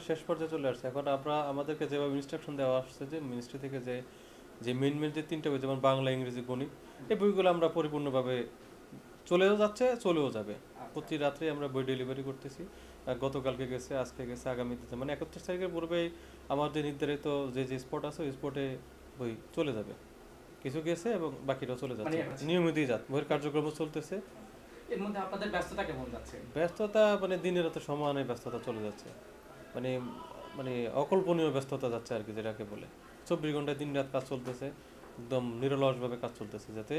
শেষ পর্যায়ে চলে আসছে। এখন আমরা আমাদেরকে যেভাবে ইনস্ট্রাকশন দেওয়া আসছে যে মিনিস্ট্রি থেকে যে যে মেন যে ৩টা বই যেমন বাংলা, ইংরেজি, গণিত, এই বইগুলো আমরা পরিপূর্ণভাবে চলেও যাচ্ছে, চলেও যাবে। আচ্ছা প্রতি রাত্রে আমরা বই ডেলিভারি করতেছি। গতকালকে গেছে, আজকে গেছে, আগামীতে মানে ৩১ তারিখের পূর্বেই আমাদের নির্ধারিত যে স্পট আছে ওই স্পটে বই চলে যাবে। কিছু গেছে এবং বাকিটাও চলে মানে যাচ্ছে। আচ্ছা নিয়মিতই বইয়ের কার্যক্রমও চলতেছে। এর মধ্যে আপনাদের ব্যস্ততা কেমন যাচ্ছে? ব্যস্ততা মানে দিনে রাতে সমানে ব্যস্ততা চলে যাচ্ছে। মানে মানে অকল্পনীয় ব্যস্ততা যাচ্ছে আর কি, যেটাকে বলে ২৪ ঘন্টায় দিন রাত কাজ চলতেছে, একদম নিরলসভাবে কাজ চলতেছে যাতে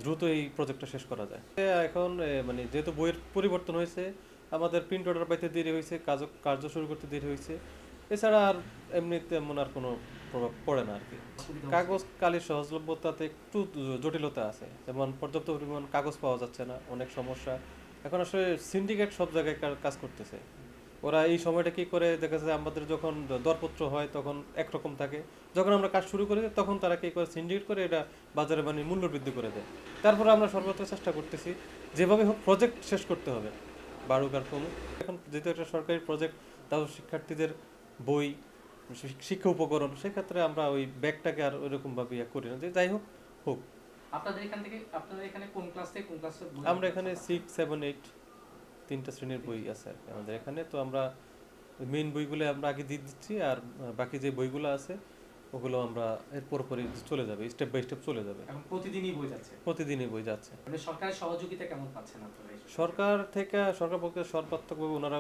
দ্রুত এই প্রজেক্টটা শেষ করা যায়। এখন মানে যেহেতু বইয়ের পরিবর্তন হয়েছে, আমাদের প্রিন্ট অর্ডার পাইতে দেরি হয়েছে, কার্য শুরু করতে দেরি হয়েছে। এছাড়া আর এমনিতে তেমন আর কোনো প্রভাব পড়ে না আর কি। অসুবিধা হচ্ছে? কাগজ কালির সহজলভ্যতাতে একটু জটিলতা আছে, যেমন পর্যাপ্ত পরিমাণ কাগজ পাওয়া যাচ্ছে না, অনেক সমস্যা। এখন আসলে সিন্ডিকেট সব জায়গায় কাজ করতেছে। ওরা এই সময়টা কি করে, দেখা যাচ্ছে আমাদের যখন দরপত্র হয় তখন একরকম থাকে, যখন আমরা কাজ শুরু করি তখন তারা কি করে সিন্ডিকেট করে এটা বাজারে মানে মূল্য বৃদ্ধি করে দেয়। তারপরে আমরা সর্বত্র চেষ্টা করতেছি যেভাবে হোক প্রজেক্ট শেষ করতে হবে, বাড়ুক আর কমুক। এখন যেহেতু একটা সরকারি প্রজেক্ট, তাও শিক্ষার্থীদের বই, শিক্ষা উপকরণ, সেক্ষেত্রে আমরা ওই ব্যাগটাকে আর ওইরকমভাবে করি না, যে যাই হোক হোক। আপনাদের এখানে কোন ক্লাস থেকে কোন ক্লাসের বই আমরা আপনারা এখানে ছাপাচ্ছেন? 6, 7, 8 তিনটা শ্রেণীর বই আছে আর কি আমাদের এখানে। তো আমরা মেইন বইগুলো আমরা আগে দিয়ে দিচ্ছি, আর বাকি যে বইগুলো আছে ওগুলো আমরা এর পরপরই চলে যাবে, স্টেপ বাই স্টেপ চলে যাবে। এখন প্রতিদিনই বই যাচ্ছে? প্রতিদিনই বই যাচ্ছে। মানে সরকারের সহযোগিতা কেমন পাচ্ছেন আপনারা এই বিষয়ে? সরকার পক্ষে সর্বাত্মকভাবে ওনারা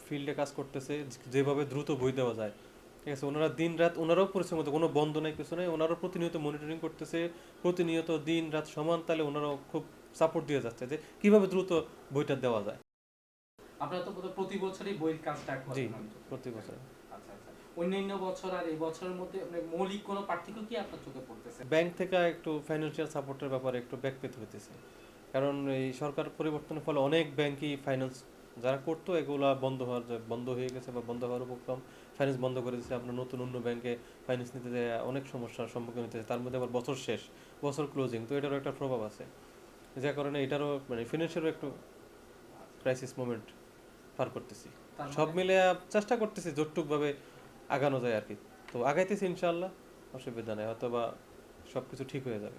ফিল্ডে কাজ করতেছে, যেভাবে দ্রুত বই দেওয়া যায়। ঠিক আছে, ওনারা দিন রাত ওনারাও পরিশ্রম করতে, কোনো বন্ধ নাই, কিছু নাই, ওনারাও প্রতিনিয়ত মনিটরিং করতেছে, প্রতিনিয়ত দিন রাত সমান তালে ওনারাও খুব সাপোর্ট দিয়ে যাচ্ছে যে কিভাবে দ্রুত বইটা দেওয়া যায়। আপনারা তো প্রতি বছরই বইয়ের কাজটা জি, করেন অন্তত। প্রতি বছর। আচ্ছা আচ্ছা। অন্যান্য বছর আর এই বছরের মধ্যে মানে মৌলিক কোনো পার্থক্য কি আপনার চোখে পড়তেছে? ব্যাংক থেকে একটু ফাইন্যান্সিয়াল সাপোর্টের ব্যাপারে একটু ব্যাক পেতে হইতেছে, কারণ এই সরকার পরিবর্তনের ফলে অনেক ব্যাংকই ফাইন্যান্স যারা করতো এগুলা বন্ধ হয়ে গেছে বা বন্ধ হওয়ার উপক্রম, ফাইন্যান্স বন্ধ করে দিচ্ছে। আমরা নতুন অন্য ব্যাংকে ফাইন্যান্স নিতে যেয়ে অনেক সমস্যার সম্মুখীন হতে, তার মধ্যে আবার বছর শেষ, বছর ক্লোজিং, তো এটারও একটা প্রভাব আছে, যার কারণে এটারও মানে ফিনান্সিয়ালও একটু ক্রাইসিস মোমেন্ট পার করতেছি। তার সব মানে মিলে চেষ্টা করতেছি যতটুকভাবে আগানো যায় আর কি। তো আগাইতেছি ইনশাআল্লাহ, অসুবিধা নেই, হয়তো বা সব কিছু ঠিক হয়ে যাবে।